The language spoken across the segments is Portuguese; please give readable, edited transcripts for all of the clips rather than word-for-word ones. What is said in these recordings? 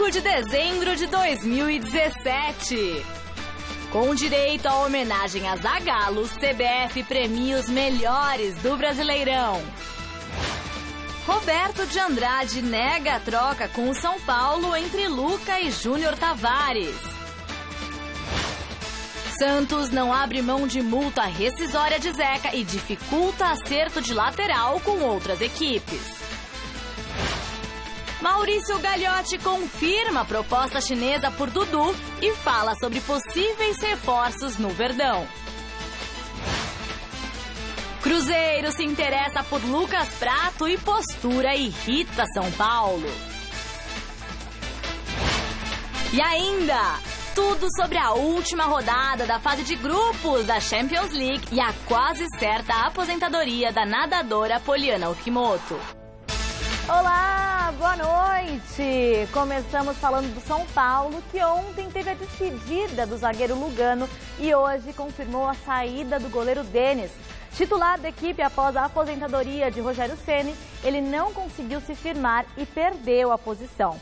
5 de dezembro de 2017. Com direito à homenagem a Zagallo, CBF premia os melhores do Brasileirão. Roberto de Andrade nega a troca com o São Paulo entre Luca e Júnior Tavares. Santos não abre mão de multa rescisória de Zeca e dificulta acerto de lateral com outras equipes. Maurício Gagliotti confirma a proposta chinesa por Dudu e fala sobre possíveis reforços no Verdão. Cruzeiro se interessa por Lucas Prato e postura irrita São Paulo. E ainda, tudo sobre a última rodada da fase de grupos da Champions League e a quase certa aposentadoria da nadadora Poliana Okimoto. Olá, boa noite! Começamos falando do São Paulo, que ontem teve a despedida do zagueiro Lugano e hoje confirmou a saída do goleiro Denis. Titular da equipe após a aposentadoria de Rogério Ceni, ele não conseguiu se firmar e perdeu a posição.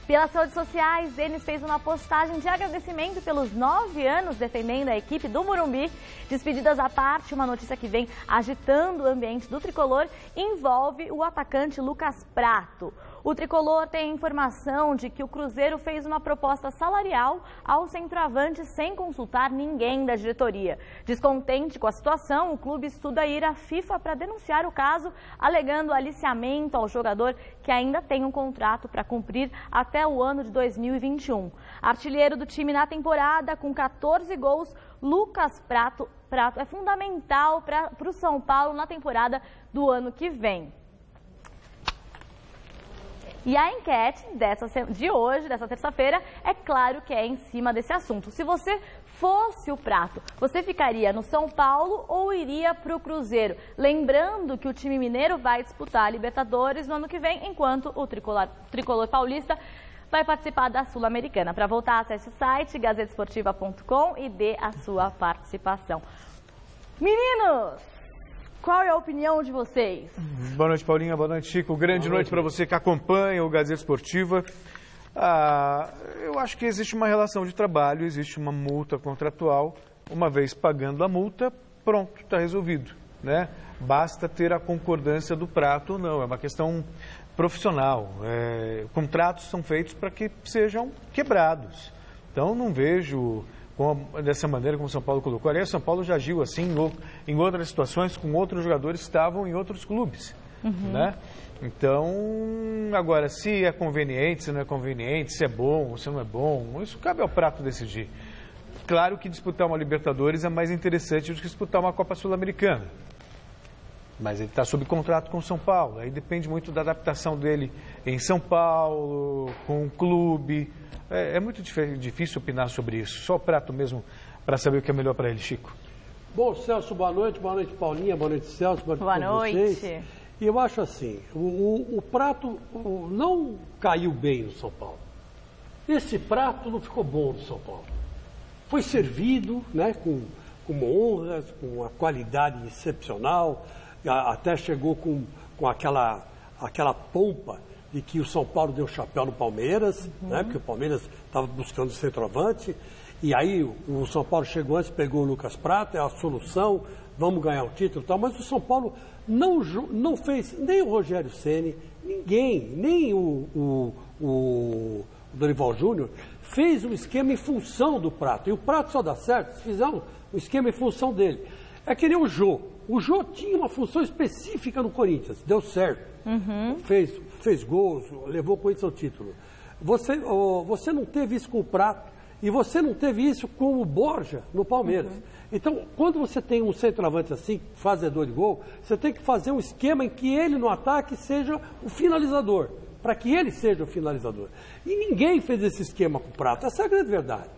Pelas redes sociais, Denis fez uma postagem de agradecimento pelos 9 anos defendendo a equipe do Morumbi. Despedidas à parte, uma notícia que vem agitando o ambiente do tricolor envolve o atacante Lucas Prato. O tricolor tem informação de que o Cruzeiro fez uma proposta salarial ao centroavante sem consultar ninguém da diretoria. Descontente com a situação, o clube estuda ir à FIFA para denunciar o caso, alegando aliciamento ao jogador que ainda tem um contrato para cumprir até o ano de 2021. Artilheiro do time na temporada, com 14 gols, Lucas Prato é fundamental para o São Paulo na temporada do ano que vem. E a enquete de hoje, dessa terça-feira, é claro que é em cima desse assunto. Se você fosse o Prato, você ficaria no São Paulo ou iria para o Cruzeiro? Lembrando que o time mineiro vai disputar a Libertadores no ano que vem, enquanto o tricolor paulista vai participar da Sul-Americana. Para voltar, acesse o site gazetesportiva.com e dê a sua participação. Meninos! Qual é a opinião de vocês? Boa noite, Paulinha. Boa noite, Chico. Grande noite para você que acompanha o Gazeta Esportiva. Eu acho que existe uma relação de trabalho, existe uma multa contratual. Uma vez pagando a multa, pronto, está resolvido, né? Basta ter a concordância do Prato ou não. É uma questão profissional. Contratos são feitos para que sejam quebrados. Então, não vejo dessa maneira como o São Paulo colocou. Aliás, o São Paulo já agiu assim em outras situações com outros jogadores que estavam em outros clubes, né? Então, agora, se é conveniente, se não é conveniente, se é bom, se não é bom, isso cabe ao Prato decidir. Claro que disputar uma Libertadores é mais interessante do que disputar uma Copa Sul-Americana. Mas ele está sob contrato com o São Paulo. Aí depende muito da adaptação dele em São Paulo, com o clube. É muito difícil opinar sobre isso. Só o Prato mesmo para saber o que é melhor para ele, Chico. Bom, Celso, boa noite. Boa noite, Paulinha. Boa noite, Celso. Boa noite. Vocês. E eu acho assim, o Prato não caiu bem no São Paulo. Esse Prato não ficou bom no São Paulo. Foi servido, né, com honras, com uma qualidade excepcional, até chegou com aquela pompa de que o São Paulo deu chapéu no Palmeiras, né, porque o Palmeiras estava buscando centroavante, e aí o São Paulo chegou antes, pegou o Lucas Prato, é a solução, vamos ganhar o título e tal, mas o São Paulo não fez, nem o Rogério Ceni, ninguém, nem o Dorival Júnior, fez um esquema em função do Prato, e o Prato só dá certo se fizer um esquema em função dele. É que nem o Jô. O Jô tinha uma função específica no Corinthians, deu certo, fez gols, levou o Corinthians ao título. Você não teve isso com o Prato e você não teve isso com o Borja no Palmeiras. Então, quando você tem um centroavante assim, fazedor de gol, você tem que fazer um esquema em que ele no ataque seja o finalizador, para que ele seja o finalizador. E ninguém fez esse esquema com o Prato, essa é a grande verdade.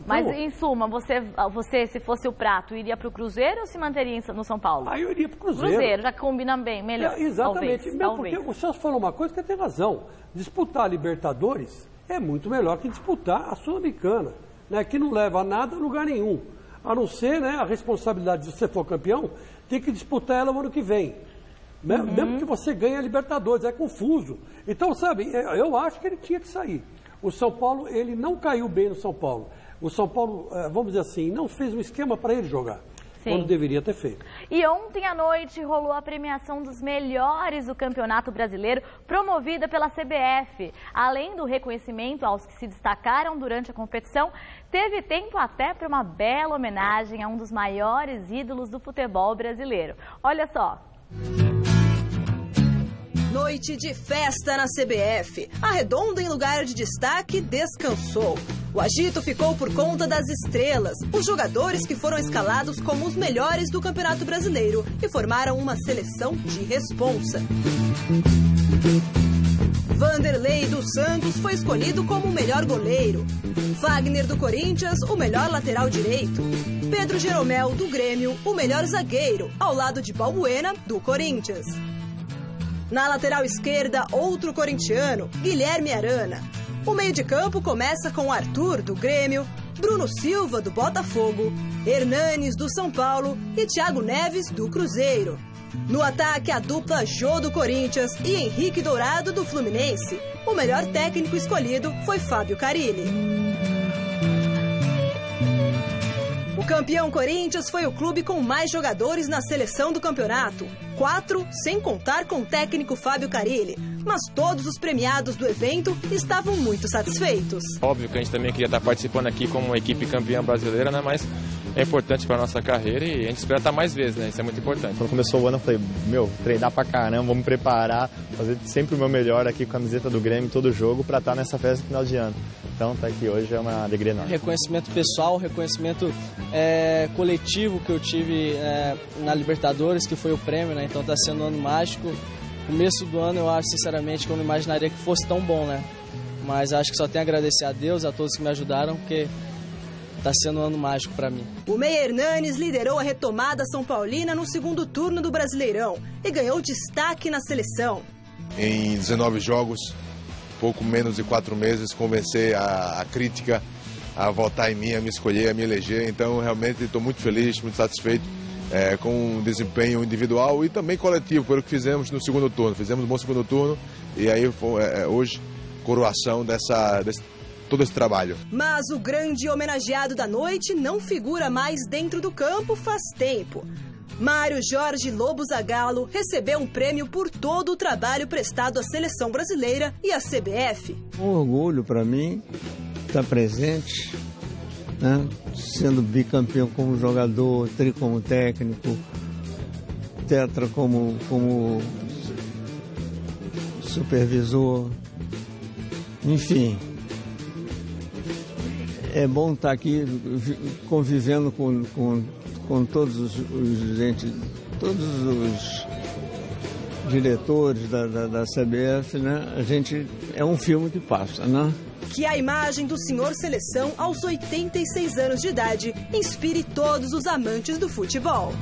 Mas, em suma, você, se fosse o Prato, iria para o Cruzeiro ou se manteria no São Paulo? Eu iria para o Cruzeiro. Cruzeiro, já combina bem, melhor. Exatamente. Porque o Celso falou uma coisa que tem razão. Disputar a Libertadores é muito melhor que disputar a Sul-Americana, né, que não leva a nada a lugar nenhum. A não ser, né, a responsabilidade de você for campeão, tem que disputar ela no ano que vem. Mesmo que você ganhe a Libertadores, é confuso. Então, sabe, eu acho que ele tinha que sair. O São Paulo, ele não caiu bem no São Paulo. O São Paulo, vamos dizer assim, não fez um esquema para ele jogar. Sim. Quando deveria ter feito. E ontem à noite rolou a premiação dos melhores do Campeonato Brasileiro, promovida pela CBF. Além do reconhecimento aos que se destacaram durante a competição, teve tempo até para uma bela homenagem a um dos maiores ídolos do futebol brasileiro. Olha só. Noite de festa na CBF. A Redonda, em lugar de destaque, descansou. O agito ficou por conta das estrelas, os jogadores que foram escalados como os melhores do Campeonato Brasileiro e formaram uma seleção de responsa. Vanderlei dos Santos foi escolhido como o melhor goleiro. Fagner do Corinthians, o melhor lateral direito. Pedro Jeromel do Grêmio, o melhor zagueiro, ao lado de Balbuena do Corinthians. Na lateral esquerda, outro corintiano, Guilherme Arana. O meio de campo começa com Arthur, do Grêmio, Bruno Silva, do Botafogo, Hernanes, do São Paulo e Thiago Neves, do Cruzeiro. No ataque, a dupla Jô, do Corinthians e Henrique Dourado, do Fluminense. O melhor técnico escolhido foi Fábio Carille. O campeão Corinthians foi o clube com mais jogadores na seleção do campeonato. 4, sem contar com o técnico Fábio Carille. Mas todos os premiados do evento estavam muito satisfeitos. Óbvio que a gente também queria estar participando aqui como uma equipe campeã brasileira, né? Mas é importante para a nossa carreira e a gente espera estar mais vezes, né? Isso é muito importante. Quando começou o ano eu falei, treinar pra caramba, vamos me preparar, fazer sempre o meu melhor aqui com a camiseta do Grêmio, todo jogo, para estar nessa festa de final de ano. Então, estar aqui hoje é uma alegria enorme. Reconhecimento pessoal, reconhecimento coletivo que eu tive na Libertadores, que foi o prêmio, né? Então está sendo um ano mágico. Começo do ano eu acho, sinceramente, que eu não imaginaria que fosse tão bom, né? Mas acho que só tenho a agradecer a Deus, a todos que me ajudaram, porque está sendo um ano mágico para mim. O meia Hernanes liderou a retomada São Paulina no segundo turno do Brasileirão e ganhou destaque na seleção. Em 19 jogos, pouco menos de 4 meses, convencer a crítica a votar em mim, a me escolher, a me eleger. Então, realmente, estou muito feliz, muito satisfeito com o desempenho individual e também coletivo, pelo que fizemos no segundo turno. Fizemos um bom segundo turno e aí, hoje, coroação todo esse trabalho. Mas o grande homenageado da noite não figura mais dentro do campo faz tempo. Mário Jorge Lobo Zagallo recebeu um prêmio por todo o trabalho prestado à seleção brasileira e à CBF. Um orgulho para mim estar presente, né? Sendo bicampeão como jogador, tri como técnico, tetra como supervisor, enfim. É bom estar aqui convivendo com todos os diretores da CBF, né? A gente é um filme que passa, né? Que a imagem do senhor Seleção aos 86 anos de idade inspire todos os amantes do futebol.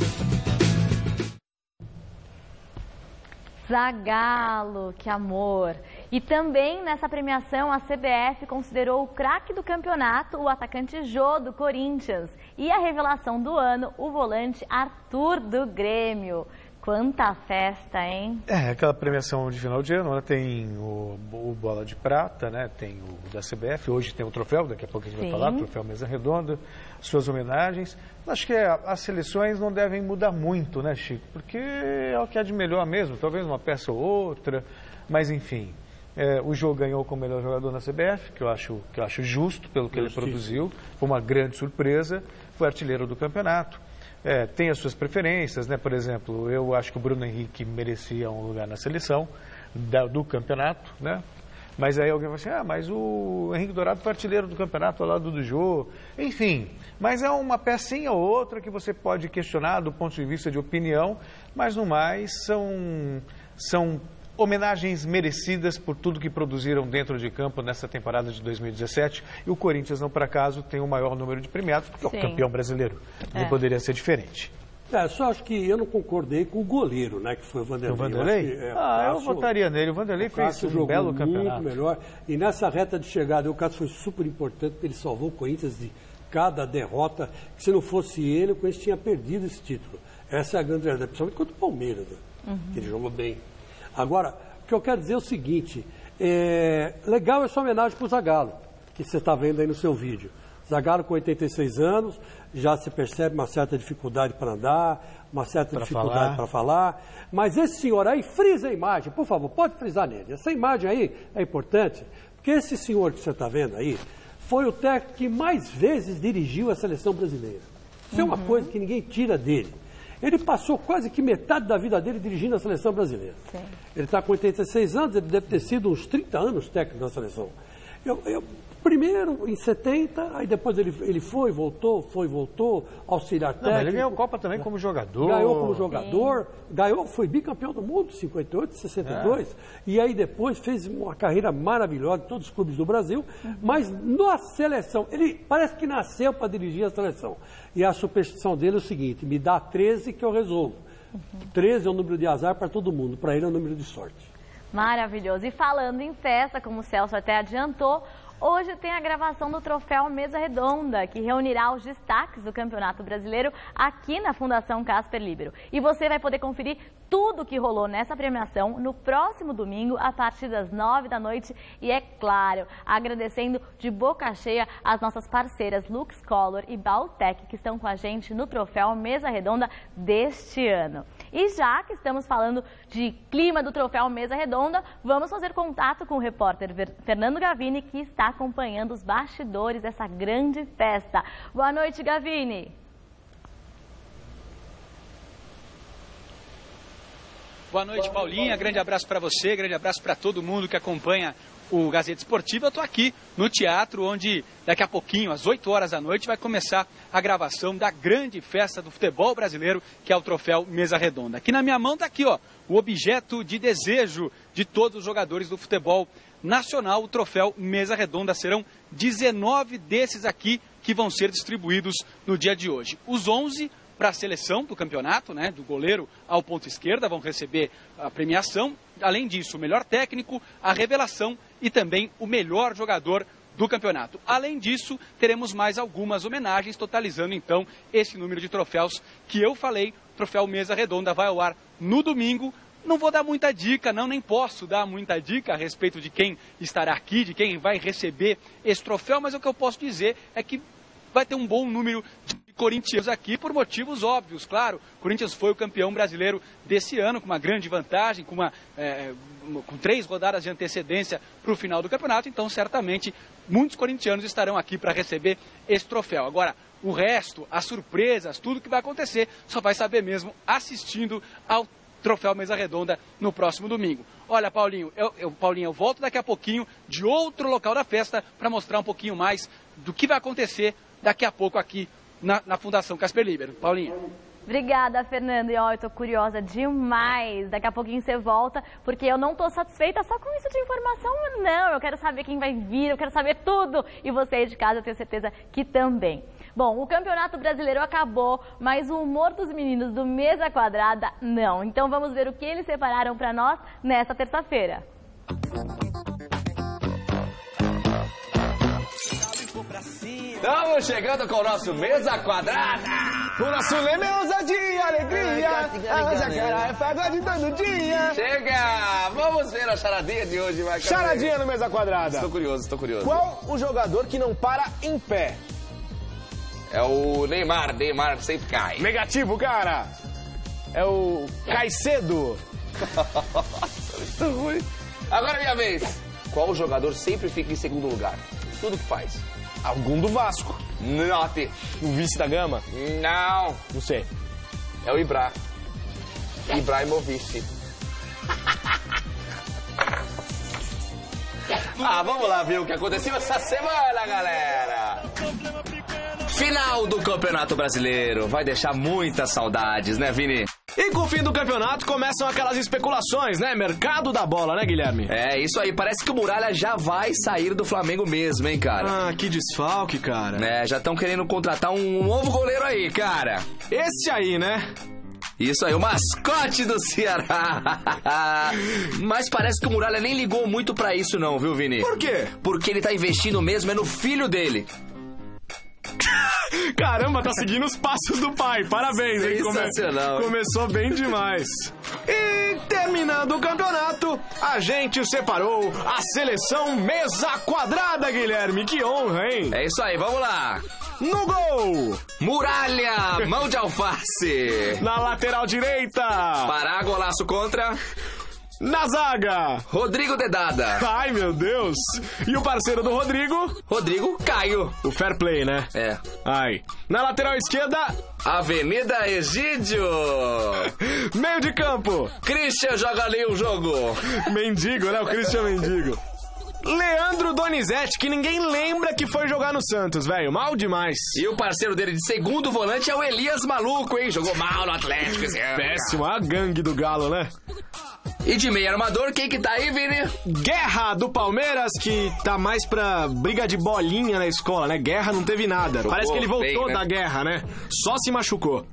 Zagallo, que amor! E também nessa premiação a CBF considerou o craque do campeonato o atacante Jô do Corinthians e a revelação do ano o volante Arthur do Grêmio. Quanta festa, hein? Aquela premiação de final de ano, né? Tem o Bola de Prata, né? Tem o da CBF, hoje tem o troféu, daqui a pouco a gente vai falar, o troféu Mesa Redonda, suas homenagens. Acho que as seleções não devem mudar muito, né, Chico? Porque é o que há de melhor mesmo, talvez uma peça ou outra, mas enfim. O Jô ganhou como melhor jogador na CBF, que eu acho justo pelo que ele produziu, foi uma grande surpresa, foi artilheiro do campeonato. Tem as suas preferências, né? Por exemplo, eu acho que o Bruno Henrique merecia um lugar na seleção do campeonato, né? Mas aí alguém vai assim, mas o Henrique Dourado foi artilheiro do campeonato ao lado do Jô. Enfim, mas é uma pecinha ou outra que você pode questionar do ponto de vista de opinião, mas no mais são homenagens merecidas por tudo que produziram dentro de campo nessa temporada de 2017. E o Corinthians, não por acaso, tem o maior número de premiados, porque é o campeão brasileiro. Não poderia ser diferente. Só acho que eu não concordei com o goleiro, né, que foi o Vanderlei. O Vanderlei? Eu votaria nele. O Vanderlei fez um belo campeonato. Muito melhor. E nessa reta de chegada, o caso foi super importante, porque ele salvou o Corinthians de cada derrota. Que se não fosse ele, o Corinthians tinha perdido esse título. Essa é a grande verdade, principalmente contra o Palmeiras, né? Que ele jogou bem. Agora, o que eu quero dizer é o seguinte, Legal essa homenagem para o Zagallo, que você está vendo aí no seu vídeo. Zagallo com 86 anos, já se percebe uma certa dificuldade para andar, uma certa dificuldade para falar. Mas esse senhor aí, frisa a imagem, por favor, pode frisar nele. Essa imagem aí é importante, porque esse senhor que você está vendo aí foi o técnico que mais vezes dirigiu a seleção brasileira. Isso é uma coisa que ninguém tira dele. Ele passou quase que metade da vida dele dirigindo a seleção brasileira. Sim. Ele está com 86 anos, ele deve ter sido uns 30 anos técnico da seleção. Primeiro em 70, aí depois ele voltou, auxiliar técnico. Mas ele ganhou a Copa também como jogador. Ganhou como jogador, foi bicampeão do mundo em 58, 62, e aí depois fez uma carreira maravilhosa em todos os clubes do Brasil, mas na seleção, ele parece que nasceu para dirigir a seleção. E a superstição dele é o seguinte, me dá 13 que eu resolvo. 13 é o número de azar para todo mundo, para ele é o número de sorte. Maravilhoso. E falando em festa, como o Celso até adiantou, hoje tem a gravação do troféu Mesa Redonda, que reunirá os destaques do Campeonato Brasileiro aqui na Fundação Casper Libero. E você vai poder conferir tudo o que rolou nessa premiação no próximo domingo, a partir das 9 da noite. E é claro, agradecendo de boca cheia as nossas parceiras Lux Color e Baltec, que estão com a gente no troféu Mesa Redonda deste ano. E já que estamos falando de clima do troféu Mesa Redonda, vamos fazer contato com o repórter Fernando Gavini, que está acompanhando os bastidores dessa grande festa. Boa noite, Gavini. Boa noite, Paulinha. Grande abraço para você, grande abraço para todo mundo que acompanha o Gazeta Esportiva. Eu estou aqui no teatro, onde daqui a pouquinho, às 8 horas da noite, vai começar a gravação da grande festa do futebol brasileiro, que é o troféu Mesa Redonda. Aqui na minha mão está aqui, ó, o objeto de desejo de todos os jogadores do futebol nacional, o troféu Mesa Redonda. Serão 19 desses aqui que vão ser distribuídos no dia de hoje. Os 11 para a seleção do campeonato, né, do goleiro ao ponto esquerda, vão receber a premiação. Além disso, o melhor técnico, a revelação e também o melhor jogador do campeonato. Além disso, teremos mais algumas homenagens, totalizando então esse número de troféus que eu falei. O troféu Mesa Redonda vai ao ar no domingo. Não vou dar muita dica, nem posso dar muita dica a respeito de quem estará aqui, de quem vai receber esse troféu, mas o que eu posso dizer é que vai ter um bom número de corintianos aqui, por motivos óbvios, claro. O Corinthians foi o campeão brasileiro desse ano, com uma grande vantagem, com 3 rodadas de antecedência para o final do campeonato, então certamente muitos corintianos estarão aqui para receber esse troféu. Agora, o resto, as surpresas, tudo que vai acontecer, só vai saber mesmo assistindo ao troféu Mesa Redonda no próximo domingo. Olha, Paulinho, eu volto daqui a pouquinho de outro local da festa para mostrar um pouquinho mais do que vai acontecer daqui a pouco aqui na Fundação Casper Libero. Paulinha. Obrigada, Fernando. E ó, eu tô curiosa demais. Daqui a pouquinho você volta, porque eu não tô satisfeita só com isso de informação, não. Eu quero saber quem vai vir, eu quero saber tudo. E você aí de casa, eu tenho certeza que também. Bom, o Campeonato Brasileiro acabou, mas o humor dos meninos do Mesa Quadrada, não. Então vamos ver o que eles separaram para nós nessa terça-feira. Estamos chegando com o nosso Mesa Quadrada. O nosso lema é ousadia, alegria. A jacaré é pagode todo dia. Chega! Vamos ver a charadinha de hoje, vai. Charadinha no Mesa Quadrada. Estou curioso. Qual o jogador que não para em pé? É o Neymar sempre cai. Negativo, cara. É o Caicedo. Muito ruim. Agora é minha vez. Qual o jogador sempre fica em segundo lugar? Tudo que faz. Algum do Vasco. Note. O vice da Gama? Não. Não sei. É o Ibrahimovic. Vamos lá ver o que aconteceu essa semana, galera. Final do Campeonato Brasileiro. Vai deixar muitas saudades, né, Vini? E com o fim do campeonato começam aquelas especulações, né? Mercado da bola, né, Guilherme? É, isso aí. Parece que o Muralha já vai sair do Flamengo mesmo, hein, cara? Ah, que desfalque, cara. É, já estão querendo contratar um novo goleiro aí, cara. Esse aí, né? Isso aí, o mascote do Ceará. Mas parece que o Muralha nem ligou muito pra isso não, viu, Vini? Por quê? Porque ele tá investindo mesmo no filho dele. Caramba, tá seguindo os passos do pai. Parabéns, hein? Sensacional. Começou bem demais. E terminando o campeonato, a gente separou a seleção mesa quadrada, Guilherme. Que honra, hein? É isso aí, vamos lá. No gol! Muralha, mão de alface. Na lateral direita. Pará, golaço contra. Na zaga. Rodrigo Dedada. Ai, meu Deus. E o parceiro do Rodrigo? Rodrigo Caio. O fair play, né? É. Ai. Na lateral esquerda. Avenida Egídio. Meio de campo. Christian joga ali o jogo. Mendigo, né? O Christian Mendigo. Leandro Donizete, que ninguém lembra que foi jogar no Santos, velho. Mal demais. E o parceiro dele de segundo volante é o Elias Maluco, hein? Jogou mal no Atlético esse ano. Péssimo, a gangue do Galo, né? E de meio armador, quem que tá aí, Vini? Guerra do Palmeiras, que tá mais pra briga de bolinha na escola, né? Guerra não teve nada. Jogou Parece que ele voltou bem, né? da guerra, né? Só se machucou.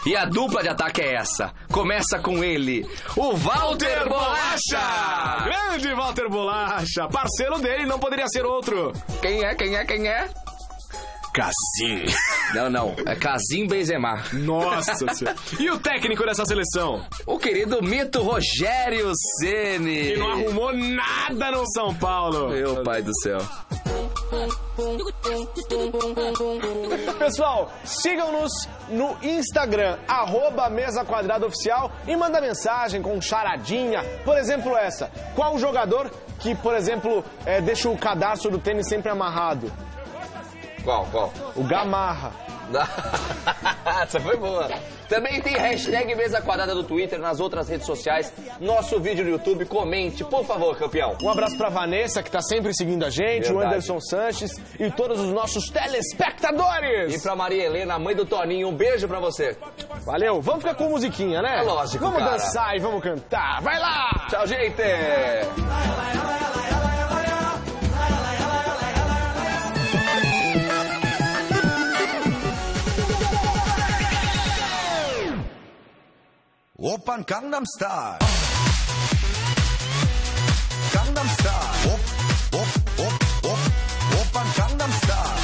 E a dupla de ataque é essa. Começa com ele, o Walter Bolacha! Grande Walter Bolacha! Parceiro dele, não poderia ser outro. Quem é? Casim. Não. É Casim Benzema. Nossa senhora. E o técnico dessa seleção? O querido mito Rogério Ceni. Que não arrumou nada no São Paulo. Meu pai do céu. Pessoal, sigam-nos no Instagram, @MesaQuadradaOficial, e manda mensagem com charadinha. Por exemplo, essa. Qual o jogador que, por exemplo, deixa o cadarço do tênis sempre amarrado? Qual? O Gamarra. Essa foi boa. Também tem hashtag Mesa Quadrada do Twitter, nas outras redes sociais, nosso vídeo no YouTube. Comente, por favor, campeão. Um abraço pra Vanessa, que tá sempre seguindo a gente, Verdade. o Anderson Sanches e todos os nossos telespectadores. E pra Maria Helena, mãe do Toninho, um beijo pra você. Valeu, vamos ficar com musiquinha, né? É lógico, vamos cara. dançar e vamos cantar. Vai lá! Tchau, gente! Oppan Gangnam Style. Gangnam Style. Oppan Gangnam Style.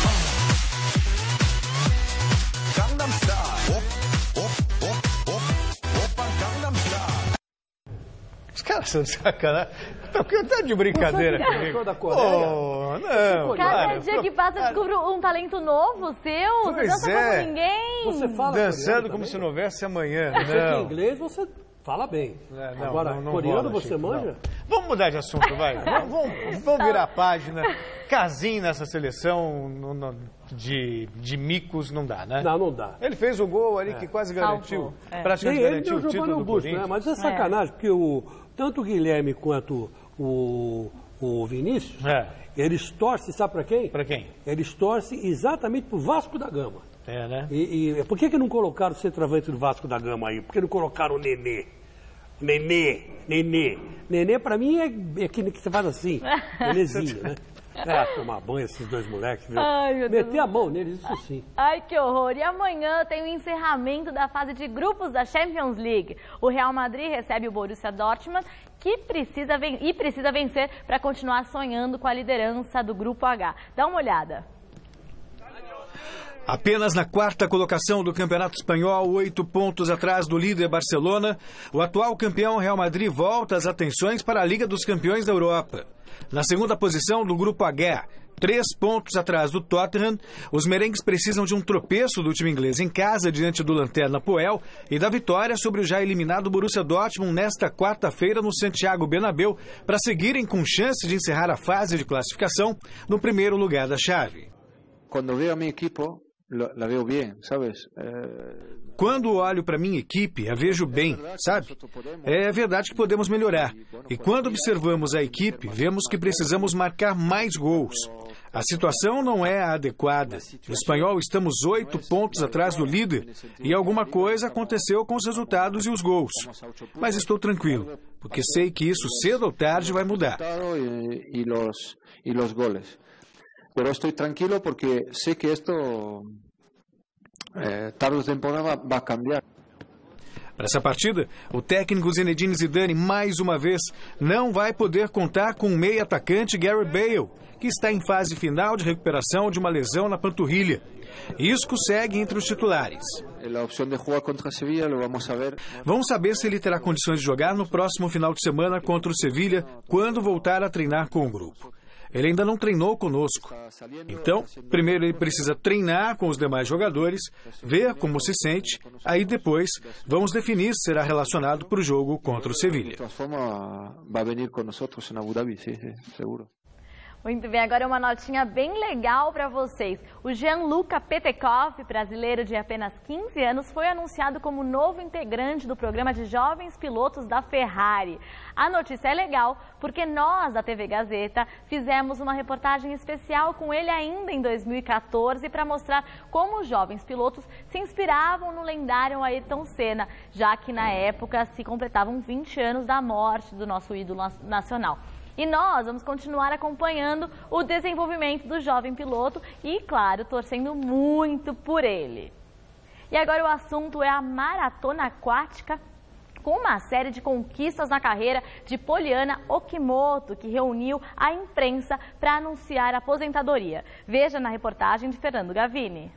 Gangnam Style. Oppan Gangnam Style. Os caras são de sacanagem. Tá de brincadeira comigo. Da Coreia? Oh, não, Cada dia que passa, eu descubro um talento novo seu. Você Pois dança é. como ninguém. Você fala Dançando coreano como também? se não houvesse amanhã. Você que é Não. inglês, você fala bem. Não, Agora, não coreano rola, você Chico, manja? não. Vamos mudar de assunto, vai. Vamos virar a página. Casim nessa seleção de micos não dá, né? Não dá. Ele fez o gol ali que quase garantiu. Praticamente Nem ele garantiu nem o o título Giovanni do Augusto, né? Corinthians. Mas é sacanagem, porque tanto o Guilherme quanto o Vinícius, eles torcem, sabe pra quem? Pra quem? Eles torcem exatamente pro Vasco da Gama. É, né? E por que não colocaram o centroavante do Vasco da Gama aí? Por que não colocaram o Nenê? Nenê pra mim é aquele que você faz assim, Nenezinho, né? Tomar banho esses dois moleques, viu? Ai, meu Deus. Meter a mão neles, isso sim. Ai, que horror. E amanhã tem o encerramento da fase de grupos da Champions League. O Real Madrid recebe o Borussia Dortmund, que precisa vencer para continuar sonhando com a liderança do Grupo H. Dá uma olhada. Apenas na quarta colocação do Campeonato Espanhol, 8 pontos atrás do líder Barcelona, o atual campeão Real Madrid volta as atenções para a Liga dos Campeões da Europa. Na segunda posição do Grupo H, 3 pontos atrás do Tottenham, os merengues precisam de um tropeço do time inglês em casa diante do Lanterna Poel e da vitória sobre o já eliminado Borussia Dortmund nesta quarta-feira no Santiago Bernabéu para seguirem com chance de encerrar a fase de classificação no primeiro lugar da chave. Quando vejo a minha equipe, la veo bem, sabes? Quando olho para minha equipe, a vejo bem, sabe? É verdade que podemos melhorar. E quando observamos a equipe, vemos que precisamos marcar mais gols. A situação não é a adequada. No Espanhol, estamos 8 pontos atrás do líder e alguma coisa aconteceu com os resultados e os gols. Mas estou tranquilo, porque sei que isso cedo ou tarde vai mudar. E los goles. Pero estoy tranquilo porque sé que esto tarde ou temporada vai cambiar. Para essa partida, o técnico Zinedine Zidane, mais uma vez, não vai poder contar com o meio atacante Gareth Bale, que está em fase final de recuperação de uma lesão na panturrilha. Isco segue entre os titulares. Vamos saber se ele terá condições de jogar no próximo final de semana contra o Sevilha, quando voltar a treinar com o grupo. Ele ainda não treinou conosco. Então, primeiro ele precisa treinar com os demais jogadores, ver como se sente, aí depois vamos definir se será relacionado para o jogo contra o Sevilha. Muito bem, agora uma notinha bem legal para vocês. O Gianluca Petekoff, brasileiro de apenas 15 anos, foi anunciado como novo integrante do programa de jovens pilotos da Ferrari. A notícia é legal porque nós, da TV Gazeta, fizemos uma reportagem especial com ele ainda em 2014 para mostrar como os jovens pilotos se inspiravam no lendário Ayrton Senna, já que na época se completavam 20 anos da morte do nosso ídolo nacional. E nós vamos continuar acompanhando o desenvolvimento do jovem piloto e, claro, torcendo muito por ele. E agora o assunto é a maratona aquática, com uma série de conquistas na carreira de Poliana Okimoto, que reuniu a imprensa para anunciar a aposentadoria. Veja na reportagem de Fernando Gavini.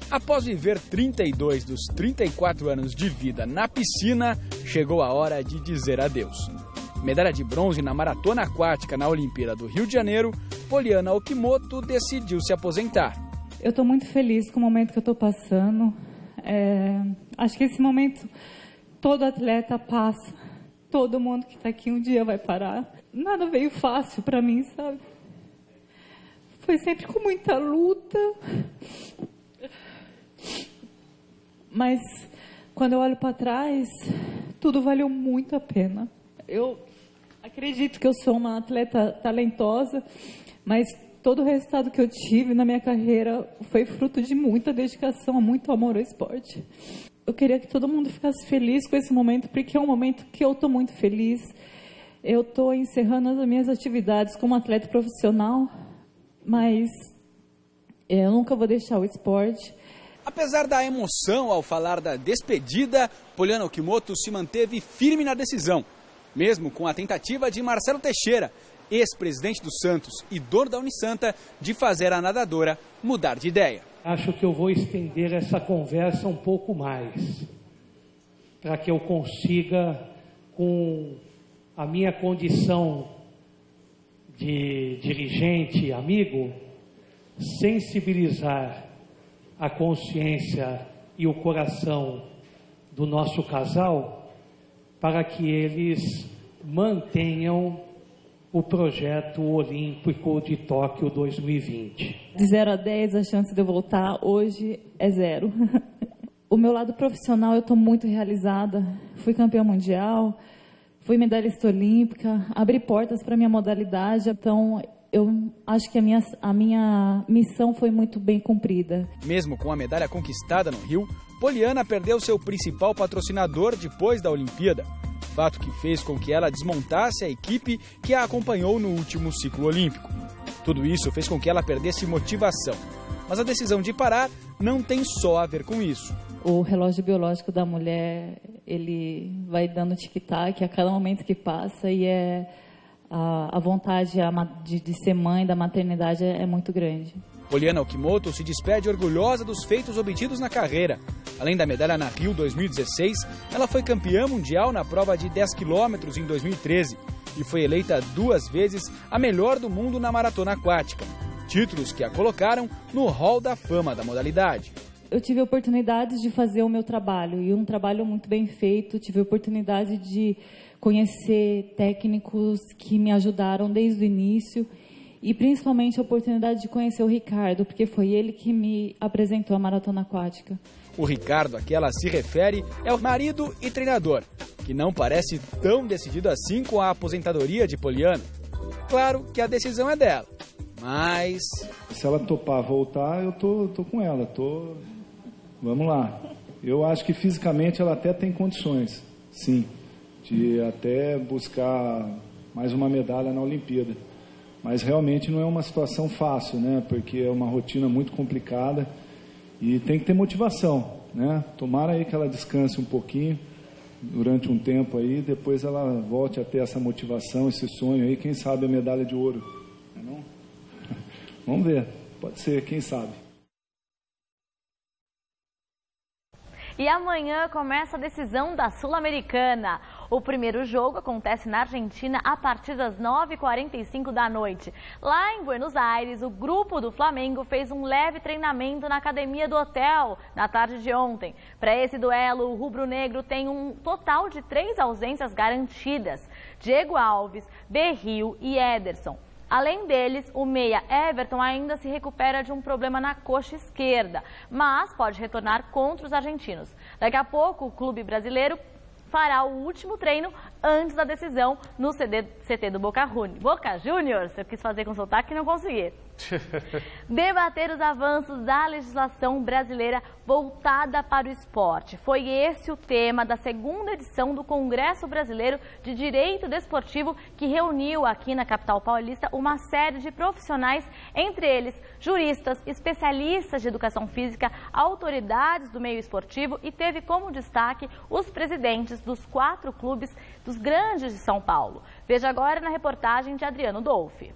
Após viver 32 dos 34 anos de vida na piscina, chegou a hora de dizer adeus. Medalha de bronze na maratona aquática na Olimpíada do Rio de Janeiro, Poliana Okimoto decidiu se aposentar. Eu estou muito feliz com o momento que eu estou passando. Acho que esse momento todo atleta passa. Todo mundo que está aqui um dia vai parar. Nada veio fácil para mim, sabe? Foi sempre com muita luta. Mas quando eu olho para trás, tudo valeu muito a pena. Eu acredito que eu sou uma atleta talentosa, mas todo o resultado que eu tive na minha carreira foi fruto de muita dedicação, muito amor ao esporte. Eu queria que todo mundo ficasse feliz com esse momento, porque é um momento que eu estou muito feliz. Eu estou encerrando as minhas atividades como atleta profissional, mas eu nunca vou deixar o esporte. Apesar da emoção ao falar da despedida, Poliana Okimoto se manteve firme na decisão, mesmo com a tentativa de Marcelo Teixeira, ex-presidente do Santos e dono da Unisanta, de fazer a nadadora mudar de ideia. Acho que eu vou estender essa conversa um pouco mais, para que eu consiga, com a minha condição de dirigente, amigo, sensibilizar a consciência e o coração do nosso casal para que eles mantenham o projeto olímpico de Tóquio 2020. De 0 a 10, a chance de eu voltar hoje é 0. O meu lado profissional, eu estou muito realizada. Fui campeã mundial, fui medalhista olímpica, abri portas para a minha modalidade, então eu acho que a minha missão foi muito bem cumprida. Mesmo com a medalha conquistada no Rio, Poliana perdeu seu principal patrocinador depois da Olimpíada, fato que fez com que ela desmontasse a equipe que a acompanhou no último ciclo olímpico. Tudo isso fez com que ela perdesse motivação, mas a decisão de parar não tem só a ver com isso. O relógio biológico da mulher, ele vai dando tic-tac a cada momento que passa e a vontade de ser mãe, da maternidade é muito grande. Poliana Okimoto se despede orgulhosa dos feitos obtidos na carreira. Além da medalha na Rio 2016, ela foi campeã mundial na prova de 10 quilômetros em 2013 e foi eleita 2 vezes a melhor do mundo na maratona aquática. Títulos que a colocaram no hall da fama da modalidade. Eu tive a oportunidade de fazer o meu trabalho, e um trabalho muito bem feito. Tive a oportunidade de conhecer técnicos que me ajudaram desde o início e principalmente a oportunidade de conhecer o Ricardo, porque foi ele que me apresentou a maratona aquática. O Ricardo a que ela se refere é o marido e treinador, que não parece tão decidido assim com a aposentadoria de Poliana. Claro que a decisão é dela, mas... Se ela topar voltar, eu tô com ela, Vamos lá. Eu acho que fisicamente ela até tem condições, sim, de até buscar mais uma medalha na Olimpíada. Mas realmente não é uma situação fácil, né? Porque é uma rotina muito complicada e tem que ter motivação, né? Tomara aí que ela descanse um pouquinho durante um tempo aí, depois ela volte a ter essa motivação, esse sonho aí, quem sabe a medalha de ouro. Não? Vamos ver. Pode ser, quem sabe. E amanhã começa a decisão da Sul-Americana. O primeiro jogo acontece na Argentina a partir das 9h45 da noite. Lá em Buenos Aires, o grupo do Flamengo fez um leve treinamento na academia do hotel na tarde de ontem. Para esse duelo, o rubro-negro tem um total de 3 ausências garantidas: Diego Alves, Berril e Ederson. Além deles, o meia Everton ainda se recupera de um problema na coxa esquerda, mas pode retornar contra os argentinos. Daqui a pouco, o clube brasileiro fará o último treino antes da decisão no CT do Boca Juniors. Eu quis fazer com sotaque e não consegui. Debater os avanços da legislação brasileira voltada para o esporte. Foi esse o tema da segunda edição do Congresso Brasileiro de Direito Desportivo, que reuniu aqui na capital paulista uma série de profissionais, entre eles juristas, especialistas de educação física, autoridades do meio esportivo, e teve como destaque os presidentes dos 4 clubes dos grandes de São Paulo. Veja agora na reportagem de Adriano Dolfi.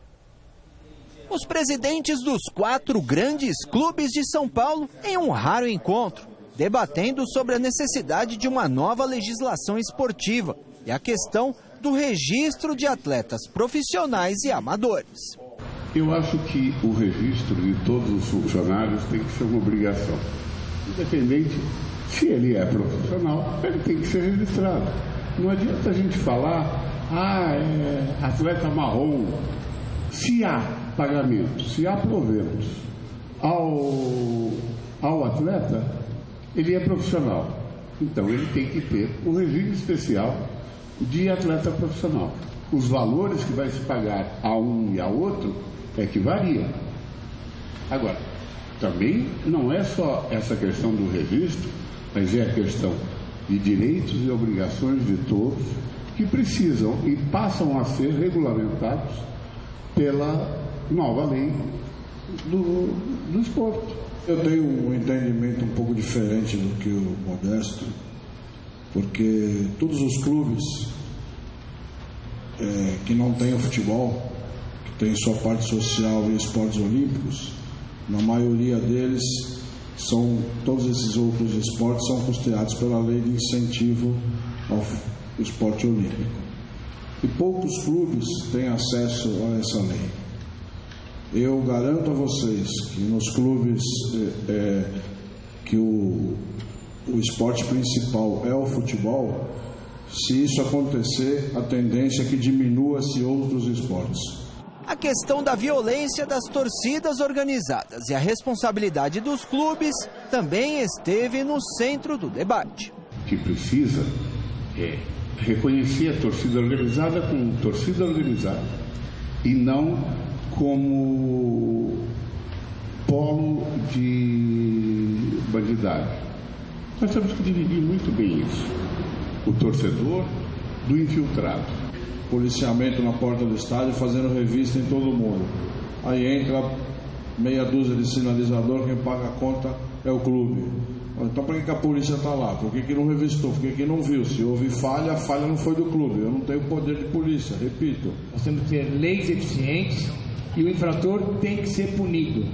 Os presidentes dos 4 grandes clubes de São Paulo em um raro encontro, debatendo sobre a necessidade de uma nova legislação esportiva e a questão do registro de atletas profissionais e amadores. Eu acho que o registro de todos os funcionários tem que ser uma obrigação. Independente se ele é profissional, ele tem que ser registrado. Não adianta a gente falar, é atleta marrom. Se há pagamento, se há proventos ao atleta, ele é profissional. Então ele tem que ter o regime especial de atleta profissional. Os valores que vai se pagar a um e a outro é que varia. Agora, também não é só essa questão do registro, mas é a questão de direitos e obrigações de todos que precisam e passam a ser regulamentados pela nova lei do esporte. Eu tenho um entendimento um pouco diferente do que o Modesto, porque todos os clubes que não têm o futebol, que tem sua parte social e esportes olímpicos, na maioria deles, todos esses outros esportes são custeados pela lei de incentivo ao esporte olímpico. E poucos clubes têm acesso a essa lei. Eu garanto a vocês que nos clubes que o esporte principal é o futebol, se isso acontecer, a tendência é que diminua-se outros esportes. A questão da violência das torcidas organizadas e a responsabilidade dos clubes também esteve no centro do debate. O que precisa é reconhecer a torcida organizada como torcida organizada e não como polo de bandidagem. Nós temos que dividir muito bem isso. O torcedor do infiltrado. Policiamento na porta do estádio fazendo revista em todo mundo. Aí entra meia dúzia de sinalizador, quem paga a conta é o clube. Então por que a polícia está lá? Por que não revistou? Por que não viu? Se houve falha, a falha não foi do clube. Eu não tenho poder de polícia, repito. Nós temos que ter leis eficientes e o infrator tem que ser punido.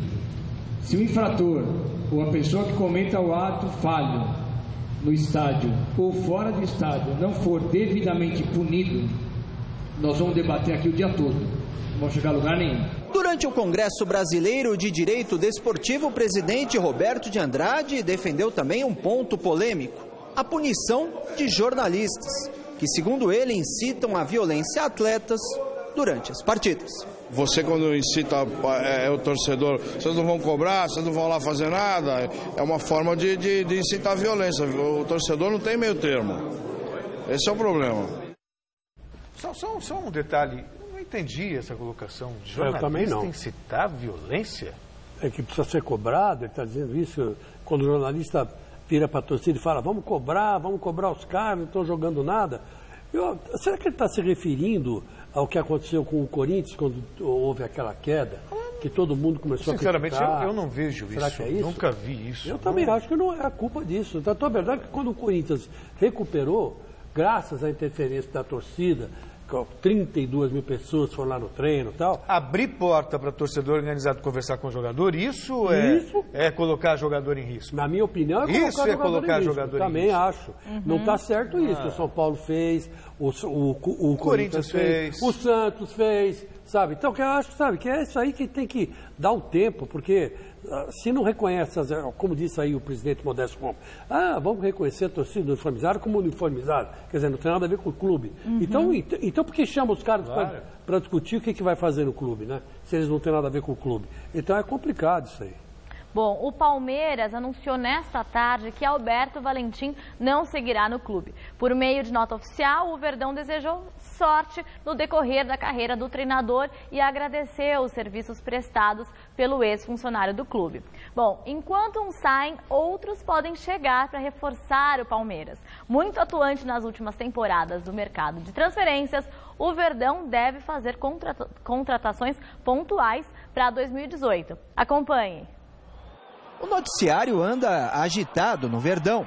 Se o infrator ou a pessoa que cometa o ato falho no estádio ou fora do estádio não for devidamente punido, nós vamos debater aqui o dia todo. Não vamos chegar a lugar nenhum. Durante o Congresso Brasileiro de Direito Desportivo, o presidente Roberto de Andrade defendeu também um ponto polêmico: a punição de jornalistas, que, segundo ele, incitam a violência a atletas durante as partidas. Você, quando incita o torcedor, vocês não vão cobrar, vocês não vão lá fazer nada, é uma forma de incitar a violência. O torcedor não tem meio termo. Esse é o problema. Só um detalhe, eu não entendi essa colocação. Eu também não. Incitar a violência? É que precisa ser cobrado, ele está dizendo isso, quando o jornalista vira para a torcida e fala, vamos cobrar os caras, não estão jogando nada. Será que ele está se referindo ao que aconteceu com o Corinthians, quando houve aquela queda, que todo mundo começou a criticar? Sinceramente, eu não vejo isso. Será que é isso? Nunca vi isso. Eu também acho que não é a culpa disso. Tanto é verdade que quando o Corinthians recuperou, graças à interferência da torcida, 32 mil pessoas foram lá no treino e tal. Abrir porta para torcedor organizado conversar com o jogador, isso é colocar jogador em risco. Na minha opinião, é colocar jogador em risco. Também acho. Não está certo isso que o São Paulo fez, o Corinthians fez, o Santos fez, sabe? Então, que eu acho, sabe, que é isso aí que tem que dar um tempo, porque se não reconhece, como disse aí o presidente Modesto Pombo, vamos reconhecer a torcida uniformizada como uniformizada, quer dizer, não tem nada a ver com o clube. Então por que chama os caras para discutir o que vai fazer no clube, né? Se eles não têm nada a ver com o clube. Então é complicado isso aí. Bom, o Palmeiras anunciou nesta tarde que Alberto Valentim não seguirá no clube. Por meio de nota oficial, o Verdão desejou sorte no decorrer da carreira do treinador e agradeceu os serviços prestados pelo ex-funcionário do clube. Bom, enquanto uns saem, outros podem chegar para reforçar o Palmeiras. Muito atuante nas últimas temporadas do mercado de transferências, o Verdão deve fazer contratações pontuais para 2018. Acompanhe. O noticiário anda agitado no Verdão.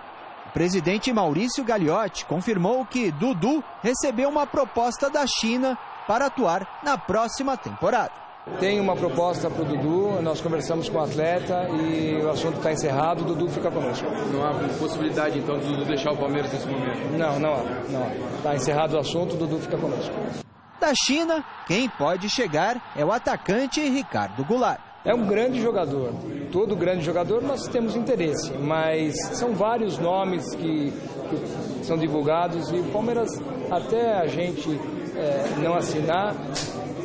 O presidente Maurício Gagliotti confirmou que Dudu recebeu uma proposta da China para atuar na próxima temporada. Tem uma proposta para o Dudu, nós conversamos com o atleta e o assunto está encerrado, o Dudu fica conosco. Não há possibilidade então do Dudu deixar o Palmeiras nesse momento? Não há. Está encerrado o assunto, o Dudu fica conosco. Da China, quem pode chegar é o atacante Ricardo Goulart. É um grande jogador, todo grande jogador nós temos interesse, mas são vários nomes que são divulgados e o Palmeiras, até a gente não assinar,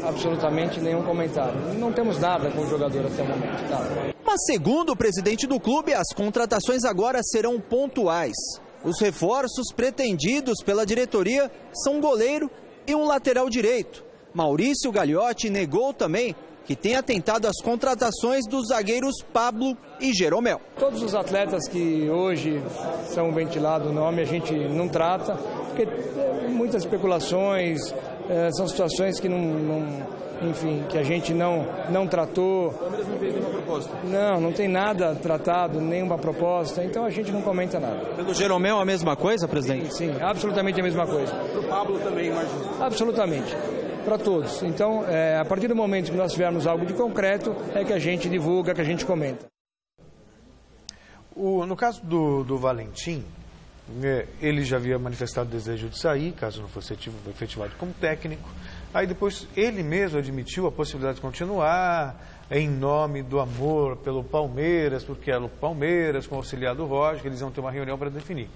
absolutamente nenhum comentário. Não temos nada com o jogador até o momento. Nada. Mas segundo o presidente do clube, as contratações agora serão pontuais. Os reforços pretendidos pela diretoria são um goleiro e um lateral direito. Maurício Gagliotti negou também que tem atentado às contratações dos zagueiros Pablo e Jeromel. Todos os atletas que hoje são ventilados o nome, a gente não trata, porque muitas especulações, são situações que enfim, que a gente não tratou. O Palmeiras não fez nenhuma proposta? Não tem nada tratado, nenhuma proposta, então a gente não comenta nada. Pelo Jeromel a mesma coisa, presidente? Sim, absolutamente a mesma coisa. Para o Pablo também, imagino. Absolutamente. Para todos. Então, a partir do momento que nós tivermos algo de concreto, é que a gente divulga, que a gente comenta. No caso do Valentim, ele já havia manifestado o desejo de sair, caso não fosse efetivado como técnico. Aí depois ele mesmo admitiu a possibilidade de continuar em nome do amor pelo Palmeiras, porque era o Palmeiras com o auxiliar do Roger, que eles iam ter uma reunião para definir.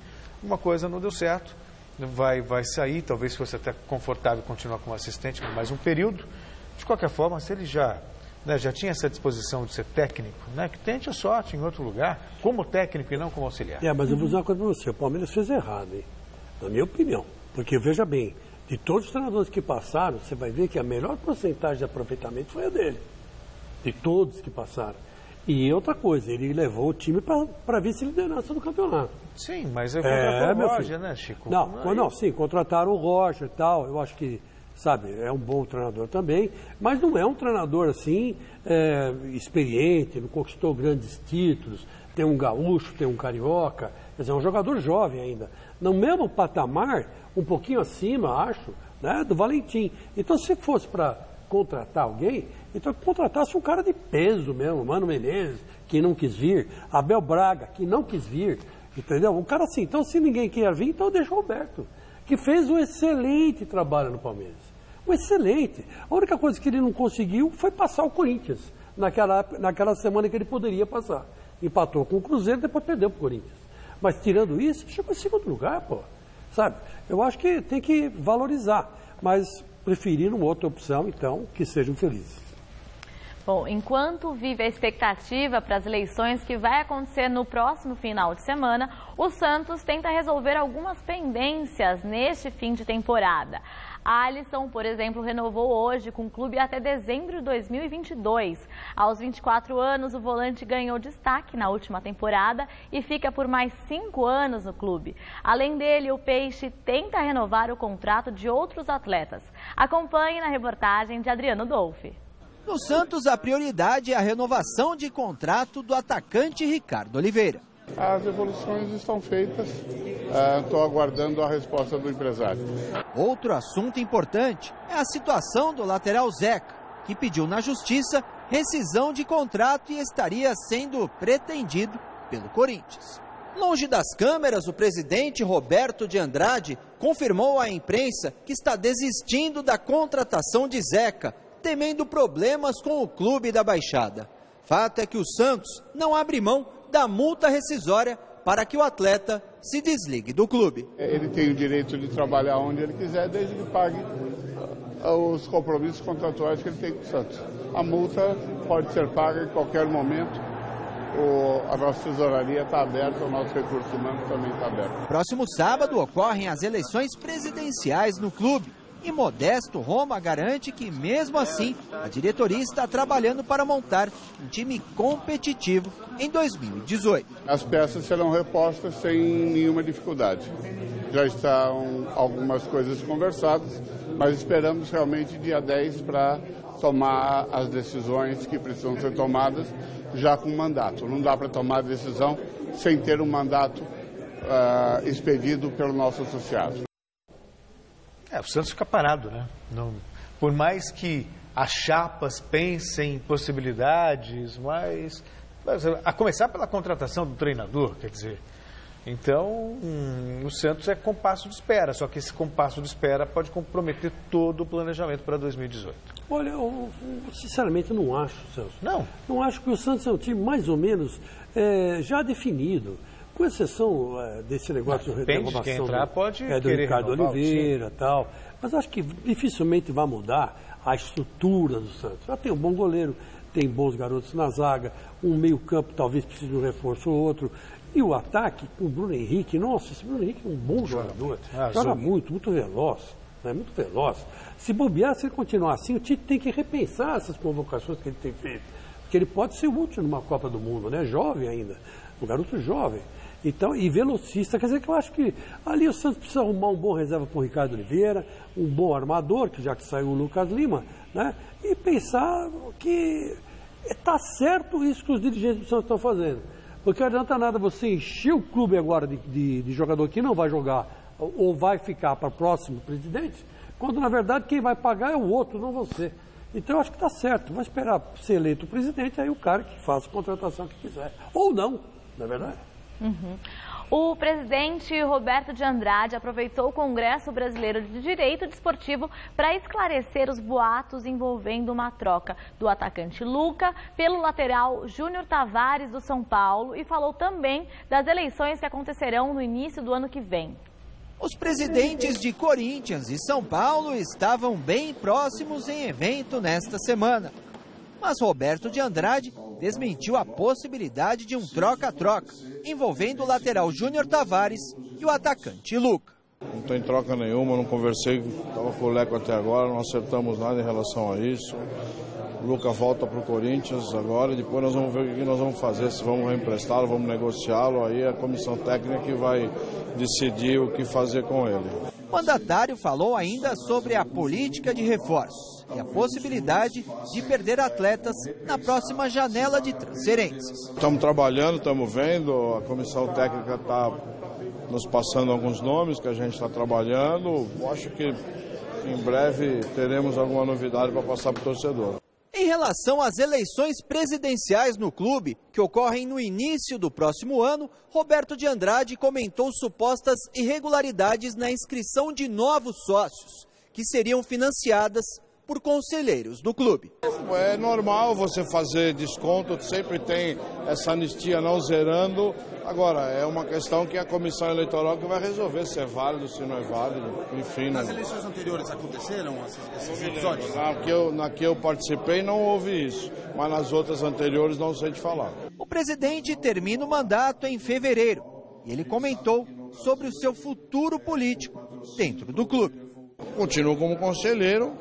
Uma coisa não deu certo. Vai sair, talvez fosse até confortável continuar como assistente por mais um período. De qualquer forma, se ele já tinha essa disposição de ser técnico, que tente a sorte em outro lugar, como técnico e não como auxiliar. Mas eu vou dizer uma coisa para você, o Palmeiras fez errado, hein? Na minha opinião. Porque, veja bem, de todos os treinadores que passaram, você vai ver que a melhor porcentagem de aproveitamento foi a dele. De todos que passaram. E outra coisa, ele levou o time para a vice-liderança do campeonato. Sim, mas eu contrataram o Roger, né, Chico? Sim, contrataram o Roger e tal. Eu acho que, sabe, é um bom treinador também, mas não é um treinador assim, experiente, não conquistou grandes títulos, tem um gaúcho, tem um carioca, quer dizer, é um jogador jovem ainda. No mesmo patamar, um pouquinho acima, acho, do Valentim. Então, se fosse para contratar alguém, então contratasse um cara de peso mesmo, Mano Menezes, que não quis vir, Abel Braga, que não quis vir, entendeu? Um cara assim, então se ninguém quer vir, então deixa o Roberto, que fez um excelente trabalho no Palmeiras. Um excelente. A única coisa que ele não conseguiu foi passar o Corinthians, naquela semana que ele poderia passar. Empatou com o Cruzeiro, depois perdeu para o Corinthians. Mas tirando isso, chegou em segundo lugar, sabe? Eu acho que tem que valorizar, mas preferir uma outra opção, então, que sejam felizes. Bom, enquanto vive a expectativa para as eleições que vai acontecer no próximo final de semana, o Santos tenta resolver algumas pendências neste fim de temporada. A Alisson, por exemplo, renovou hoje com o clube até dezembro de 2022. Aos 24 anos, o volante ganhou destaque na última temporada e fica por mais 5 anos no clube. Além dele, o Peixe tenta renovar o contrato de outros atletas. Acompanhe na reportagem de Adriano Dolfi. No Santos, a prioridade é a renovação de contrato do atacante Ricardo Oliveira. As evoluções estão feitas, estou aguardando a resposta do empresário. Outro assunto importante é a situação do lateral Zeca, que pediu na justiça rescisão de contrato e estaria sendo pretendido pelo Corinthians. Longe das câmeras, o presidente Roberto de Andrade confirmou à imprensa que está desistindo da contratação de Zeca, temendo problemas com o clube da Baixada. Fato é que o Santos não abre mão da multa rescisória para que o atleta se desligue do clube. Ele tem o direito de trabalhar onde ele quiser, desde que pague os compromissos contratuais que ele tem com o Santos. A multa pode ser paga em qualquer momento. A nossa tesouraria está aberta, o nosso recurso humano também está aberto. Próximo sábado ocorrem as eleições presidenciais no clube. E Modesto Roma garante que, mesmo assim, a diretoria está trabalhando para montar um time competitivo em 2018. As peças serão repostas sem nenhuma dificuldade. Já estão algumas coisas conversadas, mas esperamos realmente dia 10 para tomar as decisões que precisam ser tomadas já com mandato. Não dá para tomar a decisão sem ter um mandato expedido pelo nosso associado. O Santos fica parado, né? Não, por mais que as chapas pensem em possibilidades, mas a começar pela contratação do treinador, quer dizer. Então, o Santos é compasso de espera, só que esse compasso de espera pode comprometer todo o planejamento para 2018. Olha, eu sinceramente não acho, Celso. Não acho que o Santos é um time mais ou menos já definido. Com exceção desse negócio de renovação quem entrar pode do Ricardo Oliveira e tal. Mas acho que dificilmente vai mudar a estrutura do Santos. Já tem um bom goleiro, tem bons garotos na zaga, um meio-campo talvez precise de um reforço ou outro. E o ataque, com o Bruno Henrique, nossa, esse Bruno Henrique é um bom jogador. Joga muito veloz. Muito veloz. Se bobear, se ele continuar assim, o Tite tem que repensar essas convocações que ele tem feito. Porque ele pode ser útil numa Copa do Mundo, né? Jovem ainda. Um garoto jovem. Então, e velocista, quer dizer que eu acho que ali o Santos precisa arrumar um bom reserva para o Ricardo Oliveira, um bom armador, que já que saiu o Lucas Lima, né? E pensar que está certo isso que os dirigentes do Santos estão fazendo. Porque não adianta nada você encher o clube agora de jogador que não vai jogar ou vai ficar para o próximo presidente, quando na verdade quem vai pagar é o outro, não você. Então eu acho que está certo, vai esperar ser eleito o presidente, aí o cara que faça a contratação que quiser. Ou não, não é verdade? O presidente Roberto de Andrade aproveitou o Congresso Brasileiro de Direito Desportivo para esclarecer os boatos envolvendo uma troca do atacante Luca pelo lateral Júnior Tavares do São Paulo e falou também das eleições que acontecerão no início do ano que vem. Os presidentes de Corinthians e São Paulo estavam bem próximos em evento nesta semana. Mas Roberto de Andrade desmentiu a possibilidade de um troca-troca, envolvendo o lateral Júnior Tavares e o atacante Luca. Não tem troca nenhuma, não conversei, estava com o Leco até agora, não acertamos nada em relação a isso. O Luca volta para o Corinthians agora e depois nós vamos ver o que nós vamos fazer, se vamos reemprestá-lo, vamos negociá-lo, aí é a comissão técnica que vai decidir o que fazer com ele. O mandatário falou ainda sobre a política de reforços e a possibilidade de perder atletas na próxima janela de transferências. Estamos trabalhando, estamos vendo, a comissão técnica está nos passando alguns nomes que a gente está trabalhando. Acho que em breve teremos alguma novidade para passar para o torcedor. Em relação às eleições presidenciais no clube, que ocorrem no início do próximo ano, Roberto de Andrade comentou supostas irregularidades na inscrição de novos sócios, que seriam financiadas por conselheiros do clube. É normal você fazer desconto, sempre tem essa anistia não zerando. Agora, é uma questão que a comissão eleitoral que vai resolver se é válido, se não é válido, enfim. Nas eleições anteriores aconteceram esses episódios? Na que eu participei não houve isso, mas nas outras anteriores não sei te falar. O presidente termina o mandato em fevereiro e ele comentou sobre o seu futuro político dentro do clube. Continuo como conselheiro,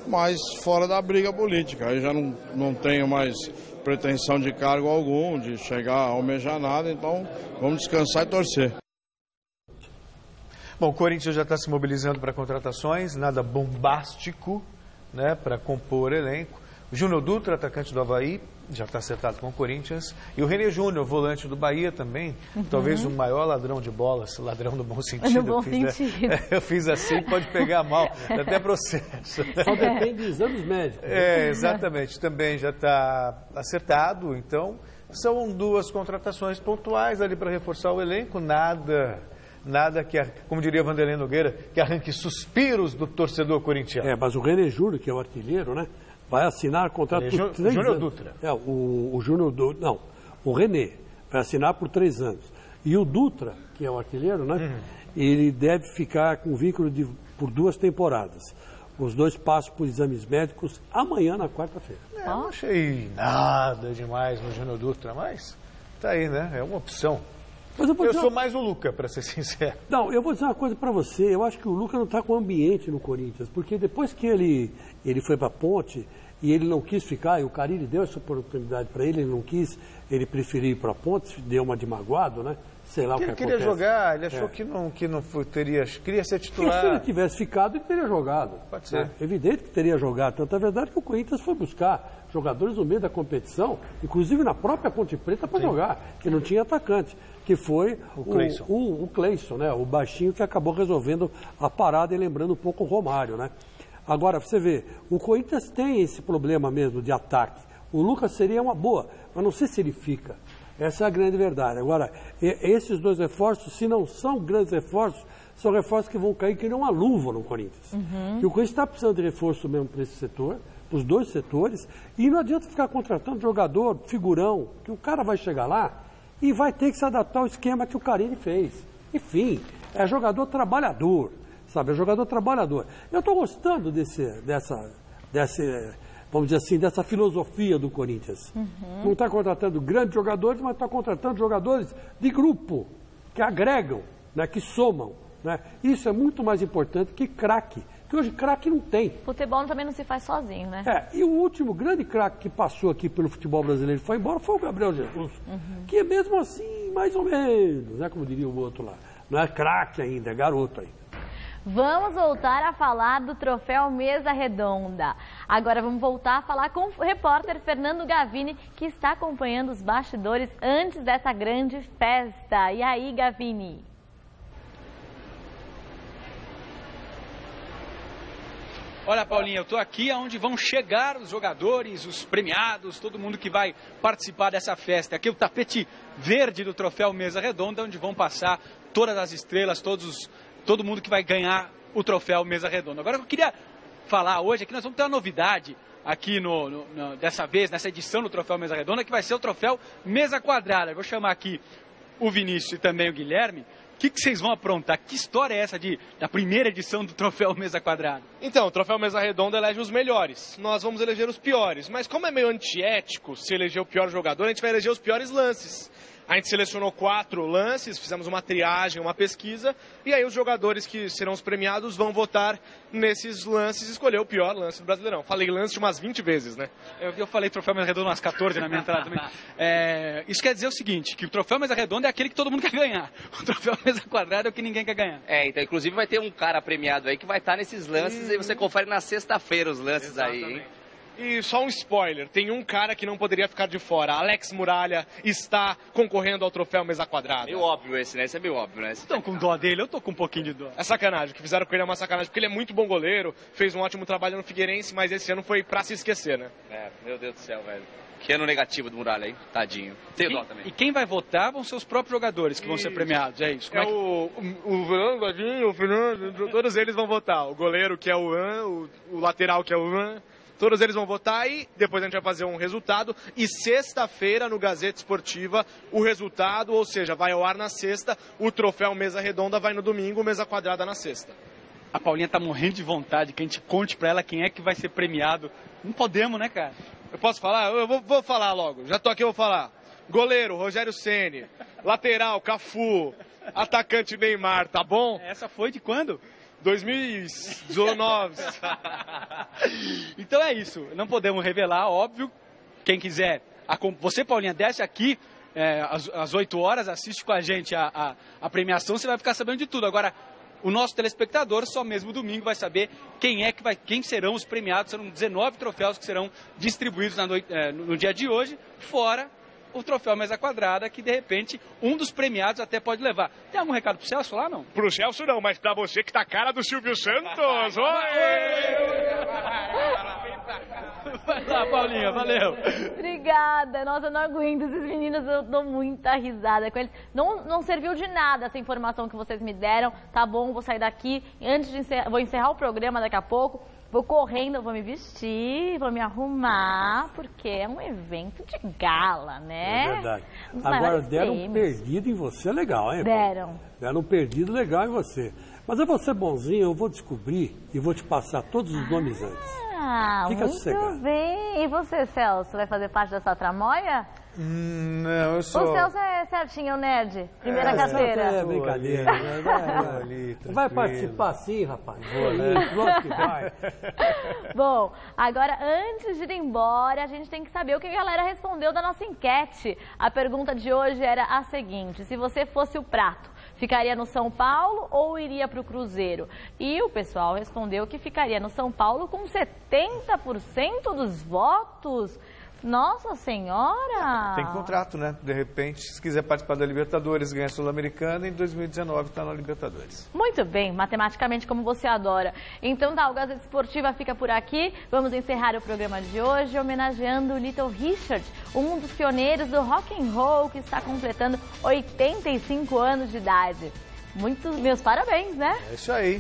mas fora da briga política. Aí já não tenho mais pretensão de cargo algum, de chegar a almejar nada, então vamos descansar e torcer. Bom, o Corinthians já está se mobilizando para contratações, nada bombástico, né, para compor elenco. O Júnior Dutra, atacante do Avaí, já está acertado com o Corinthians. E o René Júnior, volante do Bahia também. Talvez o maior ladrão de bolas, ladrão no bom sentido. No bom sentido. Eu fiz assim, pode pegar mal, até processo. Só depende de exames médicos. Exatamente. Também já está acertado. Então, são 2 contratações pontuais ali para reforçar o elenco. Nada que, como diria Vanderlei Nogueira, que arranque suspiros do torcedor corintiano. Mas o René Júnior, que é o artilheiro, né? Vai assinar contrato por 3 anos. Júnior Dutra. O Júnior Dutra. Não, o René vai assinar por 3 anos. E o Dutra, que é o artilheiro, né? Ele deve ficar com vínculo por 2 temporadas. Os 2 passam por exames médicos amanhã, na quarta-feira. Não achei nada demais no Júnior Dutra, mas tá aí, né? É uma opção. Mas eu sou mais o Luca, para ser sincero. Não, eu vou dizer uma coisa para você. Eu acho que o Luca não está com ambiente no Corinthians, porque depois que ele foi para a Ponte e ele não quis ficar, e o Carille deu essa oportunidade para ele não quis, ele preferiu ir para a Ponte, deu uma de magoado, né? Sei lá o que ele acontece. queria jogar, ele achou que não teria, queria ser titular. Se ele tivesse ficado, ele teria jogado. Pode ser. Evidente que teria jogado. Tanto é verdade que o Corinthians foi buscar jogadores no meio da competição, inclusive na própria Ponte Preta, para jogar, que não tinha atacante, que foi o Cleison, né? O baixinho que acabou resolvendo a parada e lembrando um pouco o Romário, né? Agora, você vê, o Corinthians tem esse problema mesmo de ataque. O Lucas seria uma boa, mas não sei se ele fica. Essa é a grande verdade. Agora, esses 2 reforços, se não são grandes reforços, são reforços que vão cair que nem uma luva no Corinthians. E o Corinthians está precisando de reforço mesmo para esse setor, para os 2 setores, e não adianta ficar contratando jogador, figurão, que o cara vai chegar lá e vai ter que se adaptar ao esquema que o Carille fez. Enfim, é jogador trabalhador, sabe? É jogador trabalhador. Eu estou gostando dessa, vamos dizer assim, dessa filosofia do Corinthians. Não está contratando grandes jogadores, mas está contratando jogadores de grupo, que agregam, né, que somam. Né? Isso é muito mais importante que craque, que hoje craque não tem. Futebol também não se faz sozinho, né? E o último grande craque que passou aqui pelo futebol brasileiro e foi embora foi o Gabriel Jesus, que é mesmo assim, mais ou menos, né, como diria o outro lá. Não é craque ainda, é garoto ainda. Vamos voltar a falar do troféu Mesa Redonda. Agora vamos voltar a falar com o repórter Fernando Gavini, que está acompanhando os bastidores antes dessa grande festa. E aí, Gavini? Olha, Paulinha, eu estou aqui onde vão chegar os jogadores, os premiados, todo mundo que vai participar dessa festa. Aqui é o tapete verde do troféu Mesa Redonda, onde vão passar todas as estrelas, todo mundo que vai ganhar o troféu Mesa Redonda. Agora eu queria falar hoje que nós vamos ter uma novidade aqui dessa vez, nessa edição do troféu Mesa Redonda, que vai ser o troféu Mesa Quadrada. Eu vou chamar aqui o Vinícius e também o Guilherme. O que vocês vão aprontar? Que história é essa da primeira edição do troféu Mesa Quadrada? Então, o troféu Mesa Redonda elege os melhores. Nós vamos eleger os piores. Mas como é meio antiético se eleger o pior jogador, a gente vai eleger os piores lances. A gente selecionou 4 lances, fizemos uma triagem, uma pesquisa, e aí os jogadores que serão os premiados vão votar nesses lances e escolher o pior lance do Brasileirão. Falei lance umas 20 vezes, né? Eu falei troféu Mesa Redonda umas 14 na minha entrada também. Isso quer dizer o seguinte, que o troféu Mesa Redonda é aquele que todo mundo quer ganhar. O troféu Mesa Quadrada é o que ninguém quer ganhar. Então, inclusive vai ter um cara premiado aí que vai estar nesses lances e você confere na sexta-feira os lances. Exatamente. Aí, hein? E só um spoiler, tem um cara que não poderia ficar de fora. Alex Muralha está concorrendo ao troféu Mesa Quadrada. Meio óbvio esse, né? Esse é meio óbvio, né? Estão com dó dele? Eu tô com um pouquinho de dó. É sacanagem, o que fizeram com ele é uma sacanagem, porque ele é muito bom goleiro, fez um ótimo trabalho no Figueirense, mas esse ano foi pra se esquecer, né? Meu Deus do céu, velho. Que ano negativo do Muralha, hein? Tadinho. Tenho dó também. E quem vai votar vão ser os próprios jogadores que vão ser premiados, é isso? O Fernando, o Fernando, todos eles vão votar. O goleiro, que é o An, o lateral, que é o An. Todos eles vão votar e depois a gente vai fazer um resultado. E sexta-feira, no Gazeta Esportiva, o resultado, ou seja, vai ao ar na sexta. O troféu Mesa Redonda vai no domingo, Mesa Quadrada na sexta. A Paulinha tá morrendo de vontade que a gente conte pra ela quem é que vai ser premiado. Não podemos, né, cara? Eu posso falar? Eu vou falar logo. Já tô aqui, eu vou falar. Goleiro, Rogério Ceni. Lateral, Cafu. Atacante, Neymar, tá bom? Essa foi de quando? 2019. Então é isso, não podemos revelar, óbvio. Quem quiser, você, Paulinha, desce aqui às 8 horas, assiste com a gente a premiação, você vai ficar sabendo de tudo. Agora, o nosso telespectador só mesmo domingo vai saber quem serão os premiados. Serão 19 troféus que serão distribuídos no dia de hoje, fora o troféu Mesa Quadrada, que de repente um dos premiados até pode levar. Tem algum recado pro Celso lá, não? Pro Celso não, mas pra você que tá a cara do Silvio Santos. Oi! Vai lá, Paulinha, valeu. Obrigada. Nossa, eu não aguento esses meninos, eu dou muita risada com eles. Não serviu de nada essa informação que vocês me deram. Tá bom, vou sair daqui. Antes de vou encerrar o programa daqui a pouco. Vou correndo, vou me vestir, vou me arrumar, porque é um evento de gala, né? É verdade. Agora, deram um perdido em você legal, hein? Deram. Deram um perdido legal em você. Mas eu vou ser bonzinho, eu vou descobrir e vou te passar todos os nomes antes. Fica sossegado. Muito bem. E você, Celso, vai fazer parte dessa tramóia? Não, eu sou... O Celso é certinho, o nerd. Primeira carteira. É brincadeira. Vai participar sim, rapaz. Lógico que vai. Bom, agora, antes de ir embora, a gente tem que saber o que a galera respondeu da nossa enquete. A pergunta de hoje era a seguinte: se você fosse o prato, ficaria no São Paulo ou iria para o Cruzeiro? E o pessoal respondeu que ficaria no São Paulo com 70% dos votos. Nossa Senhora! Tem contrato, né? De repente, se quiser participar da Libertadores, ganha a Sul-Americana, em 2019 está na Libertadores. Muito bem, matematicamente como você adora. Então tá, o Gazeta Esportiva fica por aqui. Vamos encerrar o programa de hoje homenageando o Little Richard, um dos pioneiros do rock and roll que está completando 85 anos de idade. Meus parabéns, né? É isso aí.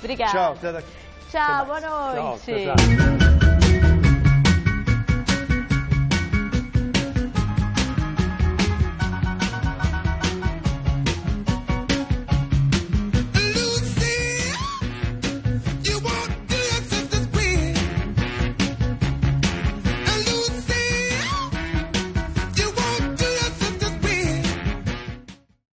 Obrigada. Tchau, até daqui. Tchau, boa noite. Tchau, até já.